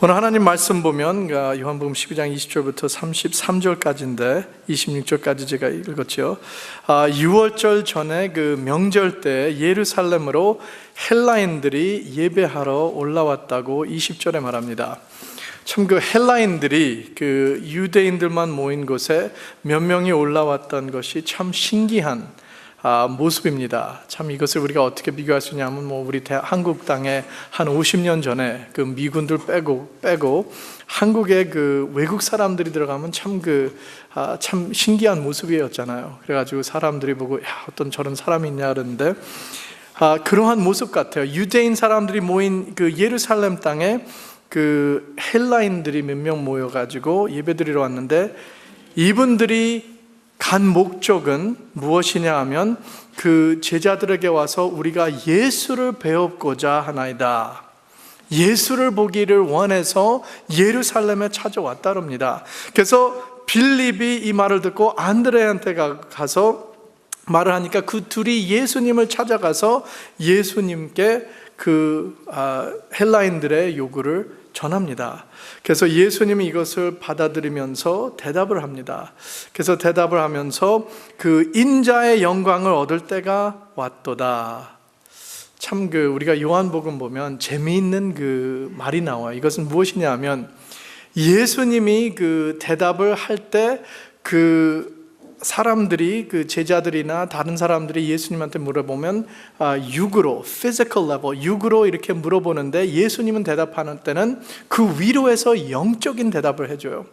오늘 하나님 말씀 보면 요한복음 12장 20절부터 33절까지인데 26절까지 제가 읽었죠. 6월절 전에 그 명절 때 예루살렘으로 헬라인들이 예배하러 올라왔다고 20절에 말합니다. 참 그 헬라인들이 그 유대인들만 모인 곳에 몇 명이 올라왔던 것이 참 신기한 모습입니다. 참 이것을 우리가 어떻게 비교할 수 있냐면 우리 한국 땅에 한 50년 전에 그 미군들 빼고 한국에 그 외국 사람들이 들어가면 참 신기한 모습이었잖아요. 그래가지고 사람들이 보고 어떤 저런 사람이 있냐 그러는데 그러한 모습 같아요. 유대인 사람들이 모인 그 예루살렘 땅에 그 헬라인들이 몇 명 모여가지고 예배드리러 왔는데 이분들이 간 목적은 무엇이냐 하면 그 제자들에게 와서 우리가 예수를 배우고자 하나이다. 예수를 보기를 원해서 예루살렘에 찾아왔다랍니다. 그래서 빌립이 이 말을 듣고 안드레한테 가서 말을 하니까 그 둘이 예수님을 찾아가서 예수님께 그 헬라인들의 요구를 전합니다. 그래서 예수님이 이것을 받아들이면서 대답을 합니다. 그래서 대답을 하면서 그 인자의 영광을 얻을 때가 왔도다. 참 우리가 요한복음 보면 재미있는 그 말이 나와요. 이것은 무엇이냐 하면 예수님이 그 대답을 할 때 사람들이 그 제자들이나 다른 사람들이 예수님한테 물어보면 육으로, physical level, 육으로 이렇게 물어보는데 예수님은 대답하는 때는 그 위로에서 영적인 대답을 해줘요.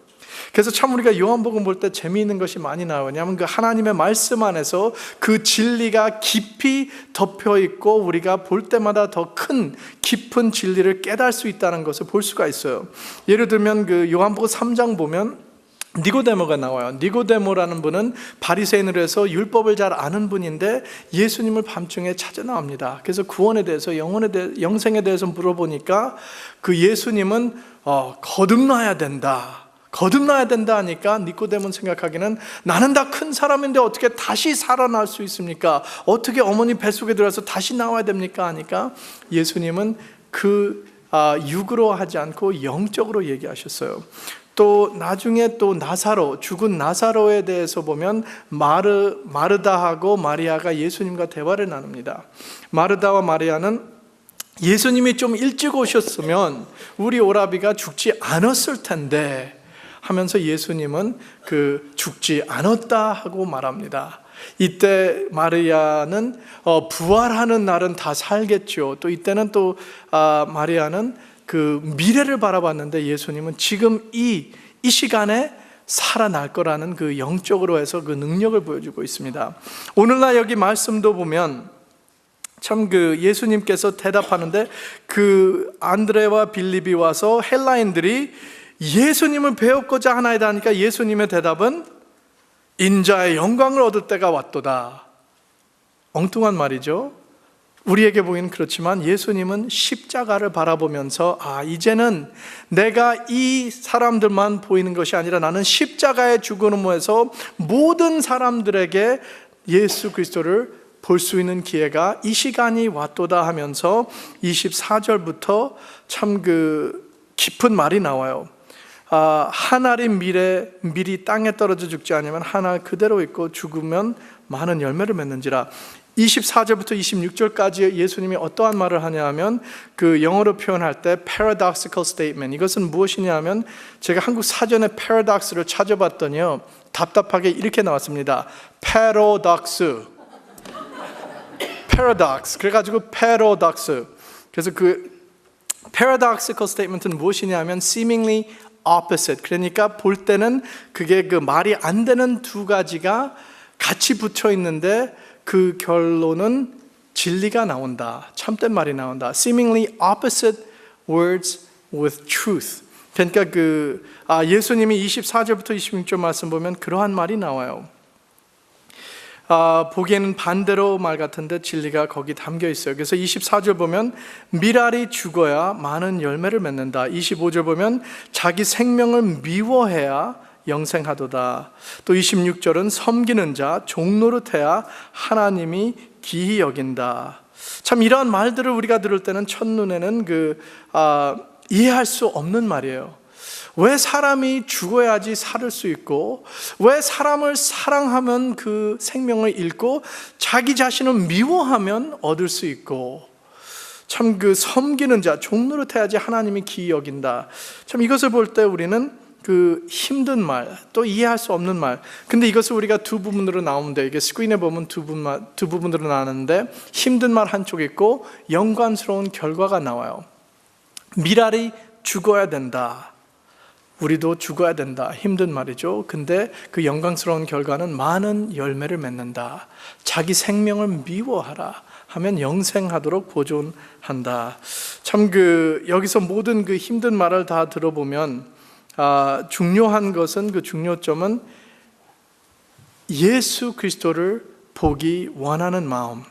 그래서 참 우리가 요한복음 볼 때 재미있는 것이 많이 나와요. 왜냐하면 그 하나님의 말씀 안에서 그 진리가 깊이 덮여 있고 우리가 볼 때마다 더 큰 깊은 진리를 깨달을 수 있다는 것을 볼 수가 있어요. 예를 들면 그 요한복음 3장 보면 니고데모가 나와요. 니고데모라는 분은 바리새인으로 해서 율법을 잘 아는 분인데 예수님을 밤중에 찾아 나옵니다. 그래서 구원에 대해서 영생에 대해서 물어보니까 그 예수님은 거듭나야 된다 하니까 니고데모는 생각하기는 나는 다 큰 사람인데 어떻게 다시 살아날 수 있습니까? 어떻게 어머니 뱃속에 들어서 다시 나와야 됩니까? 하니까 예수님은 육으로 하지 않고 영적으로 얘기하셨어요. 또 나중에 또 죽은 나사로에 대해서 보면 마르다하고 마리아가 예수님과 대화를 나눕니다. 마르다와 마리아는 예수님이 좀 일찍 오셨으면 우리 오라비가 죽지 않았을 텐데 하면서 예수님은 죽지 않았다 하고 말합니다. 이때 마리아는 부활하는 날은 다 살겠죠. 또 이때는 또 마리아는 그 미래를 바라봤는데 예수님은 지금 이 시간에 살아날 거라는 그 영적으로 해서 그 능력을 보여주고 있습니다. 오늘날 여기 말씀도 보면 참 예수님께서 대답하는데 그 안드레와 빌립이 와서 헬라인들이 예수님을 배우고자 하나이다 하니까 예수님의 대답은 인자의 영광을 얻을 때가 왔도다. 엉뚱한 말이죠. 우리에게 보기는 그렇지만 예수님은 십자가를 바라보면서 이제는 내가 이 사람들만 보이는 것이 아니라 나는 십자가의 죽음으로해서 모든 사람들에게 예수 그리스도를 볼 수 있는 기회가 이 시간이 왔도다 하면서 24절부터 참 깊은 말이 나와요. 한 알이 미리 땅에 떨어져 죽지 않으면 한 알 그대로 있고 죽으면 많은 열매를 맺는지라. 24절부터 26절까지 예수님이 어떠한 말을 하냐 하면 영어로 표현할 때 paradoxical statement, 이것은 무엇이냐 하면 제가 한국 사전에 paradox를 찾아봤더니요 답답하게 이렇게 나왔습니다. paradox. 그래가지고 paradox. 그래서 paradoxical statement은 무엇이냐 하면 seemingly opposite, 그러니까 볼 때는 그게 말이 안 되는 두 가지가 같이 붙어 있는데 그 결론은 진리가 나온다. 참된 말이 나온다. Seemingly opposite words with truth. 그러니까 예수님이 24절부터 26절 말씀 보면 그러한 말이 나와요. 보기에는 반대로 말 같은데 진리가 거기 담겨 있어요. 그래서 24절 보면 밀알이 죽어야 많은 열매를 맺는다. 25절 보면 자기 생명을 미워해야 영생하도다. 또 26절은 섬기는 자 종노릇해야 하나님이 기히 여긴다. 참 이러한 말들을 우리가 들을 때는 첫눈에는 이해할 수 없는 말이에요. 왜 사람이 죽어야지 살 수 있고, 왜 사람을 사랑하면 그 생명을 잃고 자기 자신을 미워하면 얻을 수 있고, 참 그 섬기는 자, 종노릇해야지 하나님이 기이 여긴다. 참 이것을 볼 때 우리는 그 힘든 말, 또 이해할 수 없는 말. 근데 이것을 우리가 두 부분으로 나오는데, 이게 스크린에 보면 두 부분으로 나누는데, 힘든 말 한쪽 있고 영광스러운 결과가 나와요. 미랄이 죽어야 된다. 우리도 죽어야 된다. 힘든 말이죠. 근데 그 영광스러운 결과는 많은 열매를 맺는다. 자기 생명을 미워하라 하면 영생하도록 보존한다. 참 여기서 모든 그 힘든 말을 다 들어보면 중요한 것은, 그 중요점은 예수 그리스도를 보기 원하는 마음.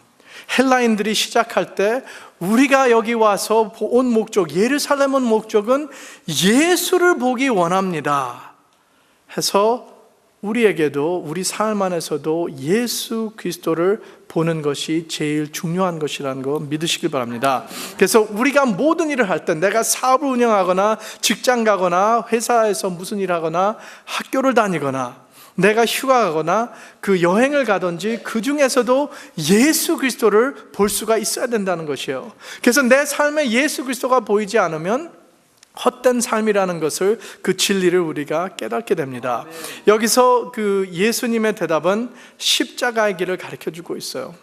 헬라인들이 시작할 때 우리가 여기 와서 온 목적, 예루살렘 온 목적은 예수를 보기 원합니다 해서 우리에게도, 우리 삶 안에서도 예수 그리스도를 보는 것이 제일 중요한 것이라는 거 믿으시길 바랍니다. 그래서 우리가 모든 일을 할 때, 내가 사업을 운영하거나 직장 가거나 회사에서 무슨 일을 하거나 학교를 다니거나 내가 휴가 가거나 그 여행을 가든지, 그 중에서도 예수 그리스도를 볼 수가 있어야 된다는 것이에요. 그래서 내 삶에 예수 그리스도가 보이지 않으면 헛된 삶이라는 것을, 그 진리를 우리가 깨닫게 됩니다. 여기서 그 예수님의 대답은 십자가의 길을 가르쳐주고 있어요.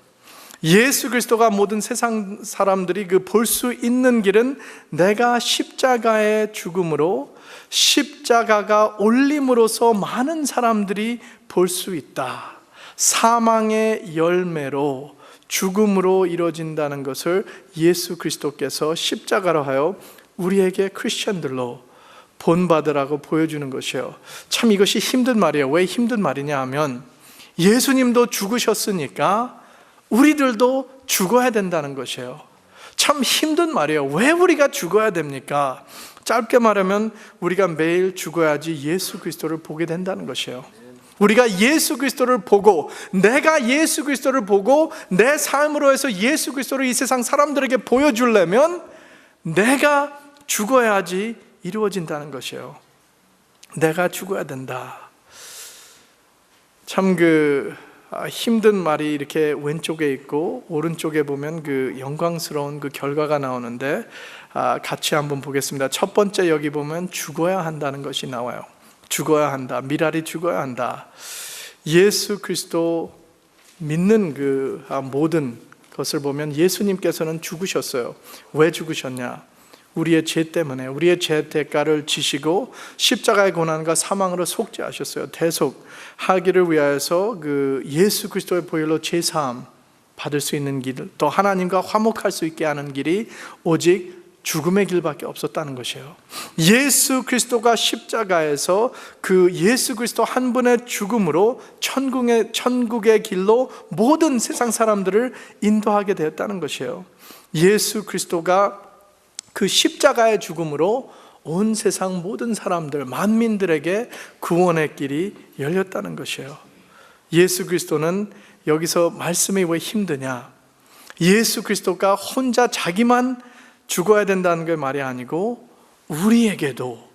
예수 그리스도가 모든 세상 사람들이 그 볼 수 있는 길은 내가 십자가의 죽음으로, 십자가가 올림으로써 많은 사람들이 볼 수 있다. 사망의 열매로, 죽음으로 이루어진다는 것을 예수 그리스도께서 십자가로 하여 우리에게 크리스천들로 본받으라고 보여주는 것이에요. 참 이것이 힘든 말이에요. 왜 힘든 말이냐 하면, 예수님도 죽으셨으니까 우리들도 죽어야 된다는 것이에요. 참 힘든 말이에요. 왜 우리가 죽어야 됩니까? 짧게 말하면 우리가 매일 죽어야지 예수 그리스도를 보게 된다는 것이에요. 우리가 예수 그리스도를 보고, 내가 예수 그리스도를 보고 내 삶으로 해서 예수 그리스도를 이 세상 사람들에게 보여주려면 내가 죽어야지 이루어진다는 것이에요. 내가 죽어야 된다. 참 힘든 말이 이렇게 왼쪽에 있고 오른쪽에 보면 그 영광스러운 그 결과가 나오는데, 같이 한번 보겠습니다. 첫 번째 여기 보면 죽어야 한다는 것이 나와요. 죽어야 한다. 미랄이 죽어야 한다. 예수 그리스도 믿는 그 모든 것을 보면 예수님께서는 죽으셨어요. 왜 죽으셨냐? 우리의 죄 때문에, 우리의 죄 대가를 지시고 십자가의 고난과 사망으로 속죄하셨어요. 대속하기를 위하여서 그 예수 그리스도의 보혈로 제사함 받을 수 있는 길, 또 하나님과 화목할 수 있게 하는 길이 오직 죽음의 길밖에 없었다는 것이에요. 예수 그리스도가 십자가에서 그 예수 그리스도 한 분의 죽음으로 천국의 길로 모든 세상 사람들을 인도하게 되었다는 것이에요. 예수 그리스도가 그 십자가의 죽음으로 온 세상 모든 사람들, 만민들에게 구원의 길이 열렸다는 것이에요. 예수 그리스도는, 여기서 말씀이 왜 힘드냐? 예수 그리스도가 혼자 자기만 죽어야 된다는 게 말이 아니고, 우리에게도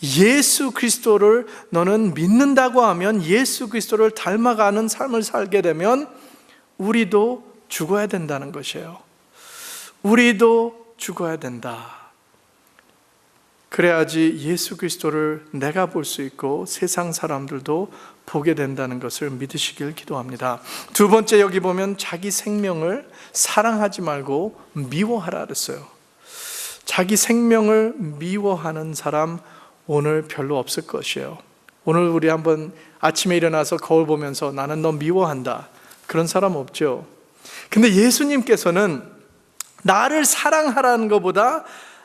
예수 그리스도를 너는 믿는다고 하면, 예수 그리스도를 닮아가는 삶을 살게 되면 우리도 죽어야 된다는 것이에요. 우리도 죽어야 된다. 그래야지 예수 그리스도를 내가 볼 수 있고 세상 사람들도 보게 된다는 것을 믿으시길 기도합니다. 두 번째, 여기 보면 자기 생명을 사랑하지 말고 미워하라 그랬어요. 자기 생명을 미워하는 사람 오늘 별로 없을 것이에요. 오늘 우리 한번 아침에 일어나서 거울 보면서 나는 너 미워한다, 그런 사람 없죠. 근데 예수님께서는 나를 사랑하라는 것보다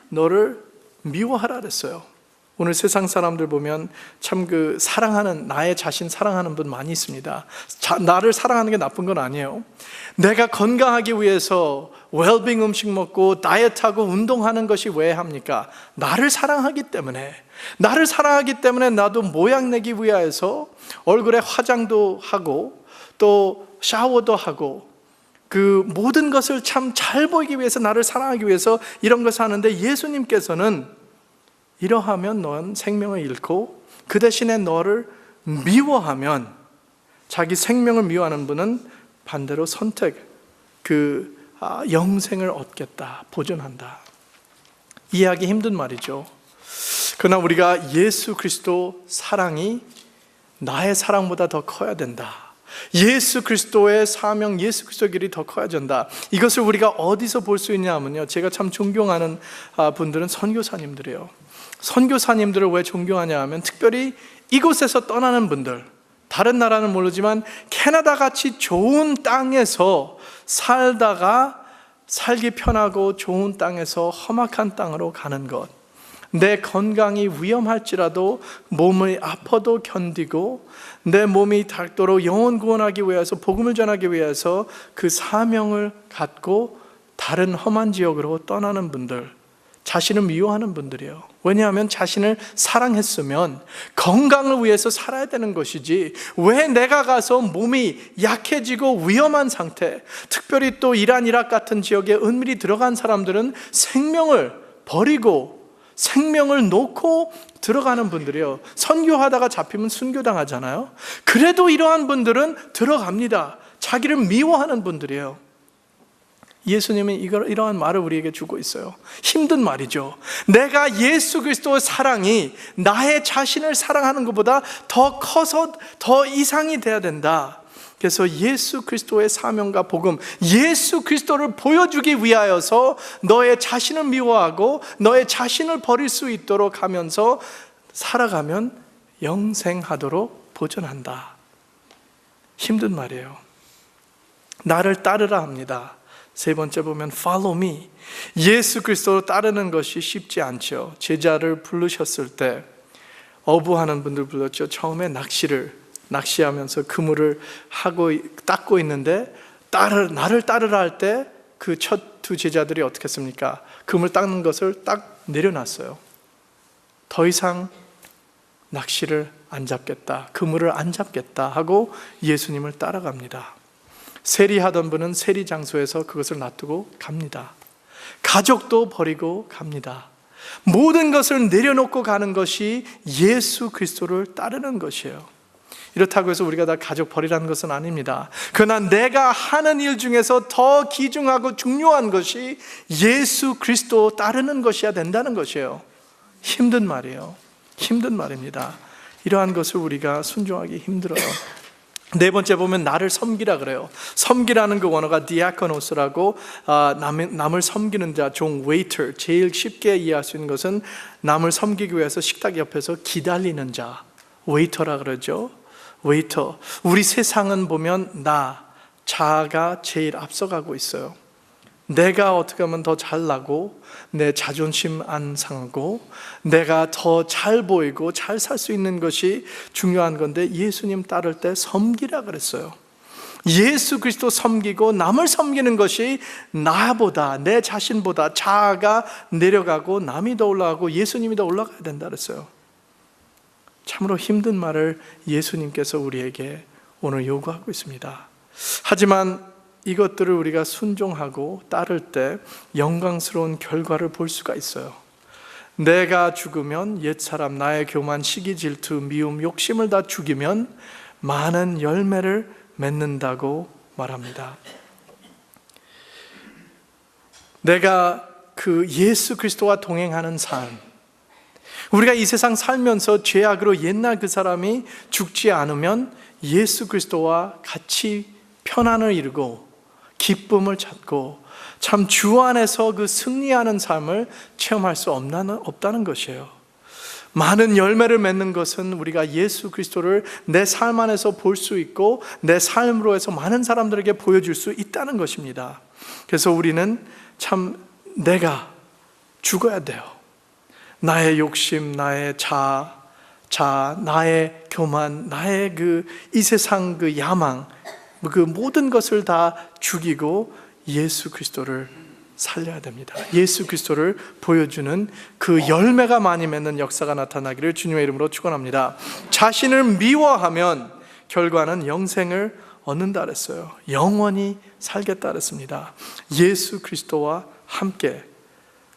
너를 미워하라 그랬어요. 오늘 세상 사람들 보면 참 사랑하는, 나의 자신 사랑하는 분 많이 있습니다. 나를 사랑하는 게 나쁜 건 아니에요. 내가 건강하기 위해서 웰빙 음식 먹고 다이어트하고 운동하는 것이 왜 합니까? 나를 사랑하기 때문에. 나를 사랑하기 때문에 나도 모양 내기 위해서 얼굴에 화장도 하고 또 샤워도 하고 그 모든 것을 참 잘 보이기 위해서, 나를 사랑하기 위해서 이런 것을 하는데, 예수님께서는 이러하면 넌 생명을 잃고 그 대신에 너를 미워하면, 자기 생명을 미워하는 분은 반대로 영생을 얻겠다, 보존한다. 이해하기 힘든 말이죠. 그러나 우리가 예수 그리스도 사랑이 나의 사랑보다 더 커야 된다, 예수 그리스도의 사명, 예수 그리스도의 길이 더 커야 된다. 이것을 우리가 어디서 볼 수 있냐면요, 제가 참 존경하는 분들은 선교사님들이에요. 선교사님들을 왜 존경하냐 하면, 특별히 이곳에서 떠나는 분들, 다른 나라는 모르지만 캐나다 같이 좋은 땅에서 살다가 살기 편하고 좋은 땅에서 험악한 땅으로 가는 것, 내 건강이 위험할지라도 몸이 아파도 견디고 내 몸이 닳도록 영혼 구원하기 위해서, 복음을 전하기 위해서 그 사명을 갖고 다른 험한 지역으로 떠나는 분들, 자신을 미워하는 분들이에요. 왜냐하면 자신을 사랑했으면 건강을 위해서 살아야 되는 것이지, 왜 내가 가서 몸이 약해지고 위험한 상태, 특별히 또 이란, 이라크 같은 지역에 은밀히 들어간 사람들은 생명을 버리고 생명을 놓고 들어가는 분들이에요. 선교하다가 잡히면 순교당하잖아요. 그래도 이러한 분들은 들어갑니다. 자기를 미워하는 분들이에요. 예수님은 이러한 말을 우리에게 주고 있어요. 힘든 말이죠. 내가 예수 그리스도의 사랑이 나의 자신을 사랑하는 것보다 더 커서 더 이상이 돼야 된다. 그래서 예수 그리스도의 사명과 복음, 예수 그리스도를 보여주기 위하여서 너의 자신을 미워하고 너의 자신을 버릴 수 있도록 하면서 살아가면 영생하도록 보존한다. 힘든 말이에요. 나를 따르라 합니다. 세 번째 보면 follow me. 예수 그리스도를 따르는 것이 쉽지 않죠. 제자를 부르셨을 때 어부하는 분들 불렀죠. 처음에 낚시하면서 그물을 하고 닦고 있는데 나를 따르라 할 때 그 첫 두 제자들이 어떻게 했습니까? 그물 닦는 것을 딱 내려놨어요. 더 이상 낚시를 안 잡겠다, 그물을 안 잡겠다 하고 예수님을 따라갑니다. 세리하던 분은 세리 장소에서 그것을 놔두고 갑니다. 가족도 버리고 갑니다. 모든 것을 내려놓고 가는 것이 예수 그리스도를 따르는 것이에요. 이렇다고 해서 우리가 다 가족 버리라는 것은 아닙니다. 그러나 내가 하는 일 중에서 더 귀중하고 중요한 것이 예수 그리스도 따르는 것이어야 된다는 것이에요. 힘든 말이에요. 힘든 말입니다. 이러한 것을 우리가 순종하기 힘들어요. 네 번째 보면 나를 섬기라 그래요. 섬기라는 그 원어가 디아코노스라고, 남을 섬기는 자, 종, 웨이터. 제일 쉽게 이해할 수 있는 것은 남을 섬기기 위해서 식탁 옆에서 기다리는 자, 웨이터라 그러죠. 웨이터. 우리 세상은 보면 자아가 제일 앞서가고 있어요. 내가 어떻게 하면 더 잘나고 내 자존심 안 상하고 내가 더 잘 보이고 잘 살 수 있는 것이 중요한 건데, 예수님 따를 때 섬기라 그랬어요. 예수 그리스도 섬기고 남을 섬기는 것이 나보다, 내 자신보다 자아가 내려가고 남이 더 올라가고 예수님이 더 올라가야 된다 그랬어요. 참으로 힘든 말을 예수님께서 우리에게 오늘 요구하고 있습니다. 하지만 이것들을 우리가 순종하고 따를 때 영광스러운 결과를 볼 수가 있어요. 내가 죽으면 옛사람, 나의 교만, 시기, 질투, 미움, 욕심을 다 죽이면 많은 열매를 맺는다고 말합니다. 내가 그 예수 그리스도와 동행하는 삶, 우리가 이 세상 살면서 죄악으로 옛날 그 사람이 죽지 않으면 예수 그리스도와 같이 편안을 이루고 기쁨을 찾고 참 주 안에서 그 승리하는 삶을 체험할 수 없다는 것이에요. 많은 열매를 맺는 것은 우리가 예수 그리스도를 내 삶 안에서 볼 수 있고 내 삶으로 해서 많은 사람들에게 보여줄 수 있다는 것입니다. 그래서 우리는 참 내가 죽어야 돼요. 나의 욕심, 나의 자아, 나의 교만, 나의 이 세상 그 야망, 그 모든 것을 다 죽이고 예수 그리스도를 살려야 됩니다. 예수 그리스도를 보여주는 그 열매가 많이 맺는 역사가 나타나기를 주님의 이름으로 축원합니다. 자신을 미워하면 결과는 영생을 얻는다 그랬어요. 영원히 살겠다 그랬습니다. 예수 그리스도와 함께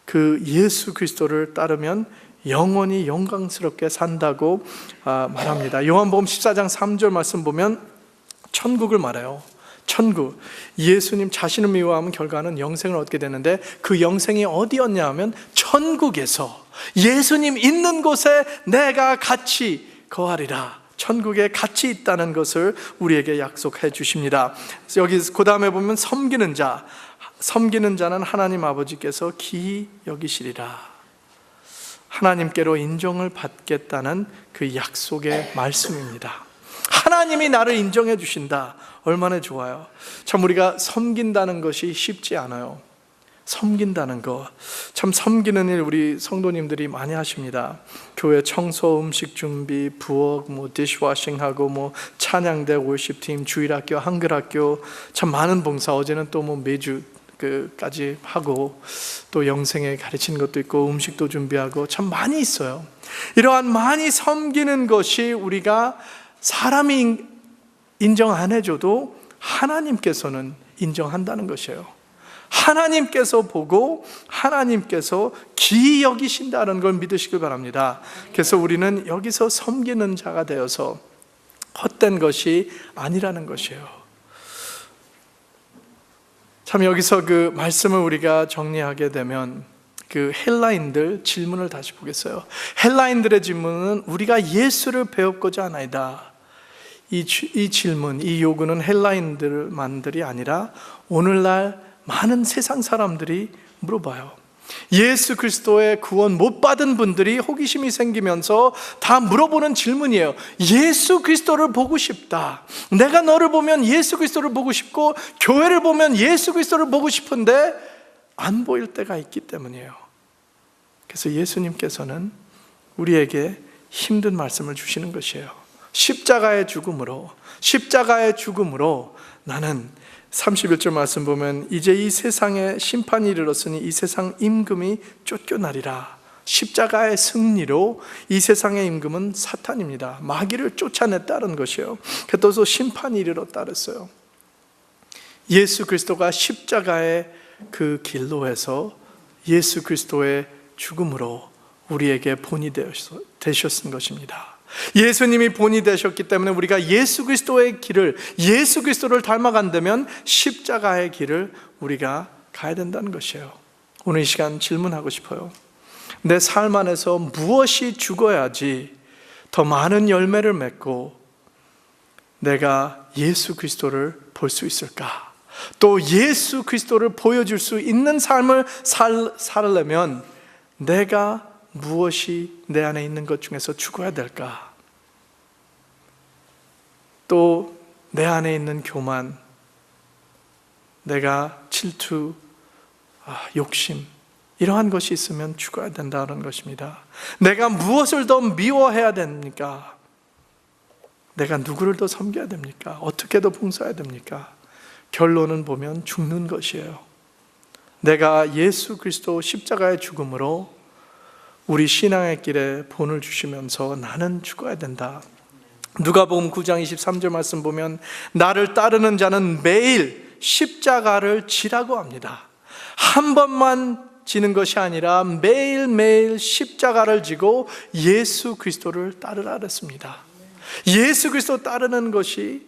그 예수 그리스도를 따르면 영원히 영광스럽게 산다고 말합니다. 요한복음 14장 3절 말씀 보면 천국을 말해요. 천국, 예수님 자신을 미워하면 결과는 영생을 얻게 되는데 그 영생이 어디였냐 하면 천국에서 예수님 있는 곳에 내가 같이 거하리라. 천국에 같이 있다는 것을 우리에게 약속해 주십니다. 여기 그 다음에 보면 섬기는 자는 하나님 아버지께서 기이 여기시리라. 하나님께로 인정을 받겠다는 그 약속의 말씀입니다. 하나님이 나를 인정해 주신다. 얼마나 좋아요. 참 우리가 섬긴다는 것이 쉽지 않아요. 섬긴다는 것, 참 섬기는 일 우리 성도님들이 많이 하십니다. 교회 청소, 음식 준비, 부엌, 디시워싱하고 찬양대, 월십팀, 주일학교, 한글학교, 참 많은 봉사. 어제는 또 매주 까지 하고 또 영생에 가르치는 것도 있고 음식도 준비하고 참 많이 있어요. 이러한 많이 섬기는 것이 우리가 사람이 인정 안 해줘도 하나님께서는 인정한다는 것이에요. 하나님께서 보고 하나님께서 기이 여기신다는 걸 믿으시길 바랍니다. 그래서 우리는 여기서 섬기는 자가 되어서 헛된 것이 아니라는 것이에요. 참 여기서 그 말씀을 우리가 정리하게 되면 그 헬라인들 질문을 다시 보겠어요. 헬라인들의 질문은 우리가 예수를 배웠고자 하나이다. 이 질문, 이 요구는 헬라인들만들이 아니라 오늘날 많은 세상 사람들이 물어봐요. 예수 그리스도의 구원 못 받은 분들이 호기심이 생기면서 다 물어보는 질문이에요. 예수 그리스도를 보고 싶다. 내가 너를 보면 예수 그리스도를 보고 싶고 교회를 보면 예수 그리스도를 보고 싶은데 안 보일 때가 있기 때문이에요. 그래서 예수님께서는 우리에게 힘든 말씀을 주시는 것이에요. 십자가의 죽음으로 나는 31절 말씀 보면 이제 이 세상에 심판이 이르렀으니 이 세상 임금이 쫓겨나리라. 십자가의 승리로 이 세상의 임금은 사탄입니다. 마귀를 쫓아냈다는 것이에요. 그래서 심판이 이르렀다 그랬어요. 예수 그리스도가 십자가의 그 길로 해서 예수 그리스도의 죽음으로 우리에게 본이 되셨은 것입니다. 예수님이 본이 되셨기 때문에 우리가 예수 그리스도의 길을, 예수 그리스도를 닮아간다면 십자가의 길을 우리가 가야 된다는 것이에요. 오늘 이 시간 질문하고 싶어요. 내 삶 안에서 무엇이 죽어야지 더 많은 열매를 맺고 내가 예수 그리스도를 볼 수 있을까? 또 예수 그리스도를 보여줄 수 있는 삶을 살려면 내가 무엇이 내 안에 있는 것 중에서 죽어야 될까? 또 내 안에 있는 교만, 내가 질투, 욕심, 이러한 것이 있으면 죽어야 된다는 것입니다. 내가 무엇을 더 미워해야 됩니까? 내가 누구를 더 섬겨야 됩니까? 어떻게 더 봉사해야 됩니까? 결론은 보면 죽는 것이에요. 내가 예수 그리스도 십자가의 죽음으로 우리 신앙의 길에 본을 주시면서 나는 죽어야 된다. 누가복음 9장 23절 말씀 보면 나를 따르는 자는 매일 십자가를 지라고 합니다. 한 번만 지는 것이 아니라 매일매일 십자가를 지고 예수 그리스도를 따르라 그랬습니다. 예수 그리스도 따르는 것이,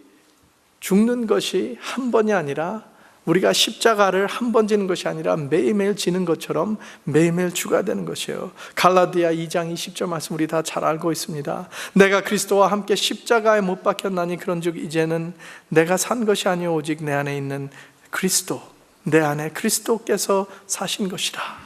죽는 것이 한 번이 아니라 우리가 십자가를 한 번 지는 것이 아니라 매일매일 지는 것처럼 매일매일 죽어야 되는 것이에요. 갈라디아 2장 20절 말씀 우리 다 잘 알고 있습니다. 내가 그리스도와 함께 십자가에 못 박혔나니 그런즉 이제는 내가 산 것이 아니오 오직 내 안에 있는 그리스도, 내 안에 그리스도께서 사신 것이라.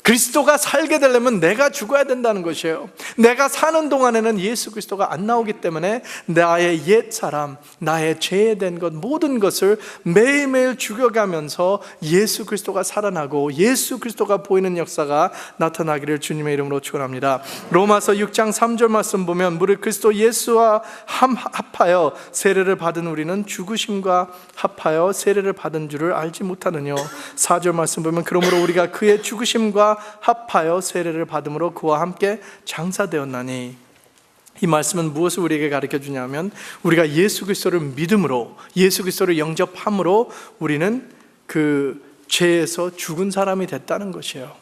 그리스도가 살게 되려면 내가 죽어야 된다는 것이에요. 내가 사는 동안에는 예수 그리스도가 안 나오기 때문에 나의 옛 사람, 나의 죄된 것 모든 것을 매일매일 죽여가면서 예수 그리스도가 살아나고 예수 그리스도가 보이는 역사가 나타나기를 주님의 이름으로 축원합니다. 로마서 6장 3절 말씀 보면 무릇 그리스도 예수와 합하여 세례를 받은 우리는 죽으심과 합하여 세례를 받은 줄을 알지 못하느뇨. 4절 말씀 보면 그러므로 우리가 그의 죽으심과 합하여 세례를 받음으로 그와 함께 장사되었나니. 이 말씀은 무엇을 우리에게 가르쳐 주냐면 우리가 예수 그리스도를 믿음으로, 예수 그리스도를 영접함으로 우리는 그 죄에서 죽은 사람이 됐다는 것이에요.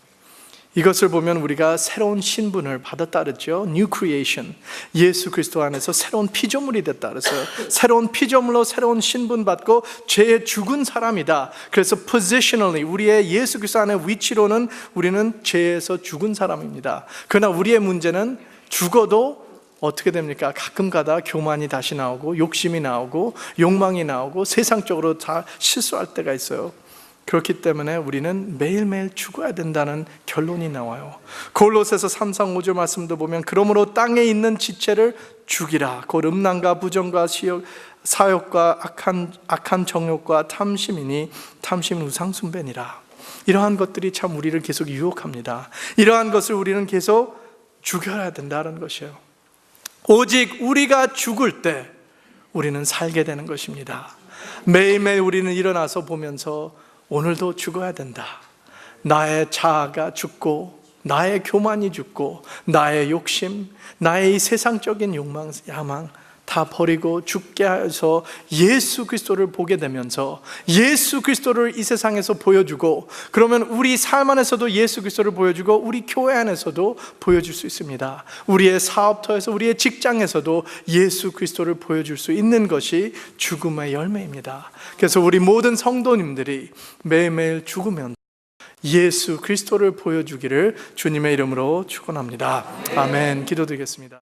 이것을 보면 우리가 새로운 신분을 받았다 그랬죠. New creation. 예수 그리스도 안에서 새로운 피조물이 됐다 그랬어요. 새로운 피조물로 새로운 신분 받고 죄에 죽은 사람이다. 그래서 positionally 우리의 예수 그리스도 안의 위치로는 우리는 죄에서 죽은 사람입니다. 그러나 우리의 문제는 죽어도 어떻게 됩니까? 가끔 가다 교만이 다시 나오고 욕심이 나오고 욕망이 나오고 세상적으로 다 실수할 때가 있어요. 그렇기 때문에 우리는 매일매일 죽어야 된다는 결론이 나와요. 골로새서 3, 4, 5절 말씀도 보면 그러므로 땅에 있는 지체를 죽이라. 곧 음란과 부정과 사욕과 악한 정욕과 탐심이니 탐심은 우상숭배니라. 이러한 것들이 참 우리를 계속 유혹합니다. 이러한 것을 우리는 계속 죽여야 된다는 것이에요. 오직 우리가 죽을 때 우리는 살게 되는 것입니다. 매일매일 우리는 일어나서 보면서 오늘도 죽어야 된다. 나의 자아가 죽고 나의 교만이 죽고 나의 욕심, 나의 이 세상적인 욕망, 야망 다 버리고 죽게 해서 예수 그리스도를 보게 되면서 예수 그리스도를 이 세상에서 보여주고, 그러면 우리 삶 안에서도 예수 그리스도를 보여주고 우리 교회 안에서도 보여줄 수 있습니다. 우리의 사업터에서 우리의 직장에서도 예수 그리스도를 보여줄 수 있는 것이 죽음의 열매입니다. 그래서 우리 모든 성도님들이 매일매일 죽으면 예수 그리스도를 보여주기를 주님의 이름으로 축원합니다. 아멘. 기도드리겠습니다.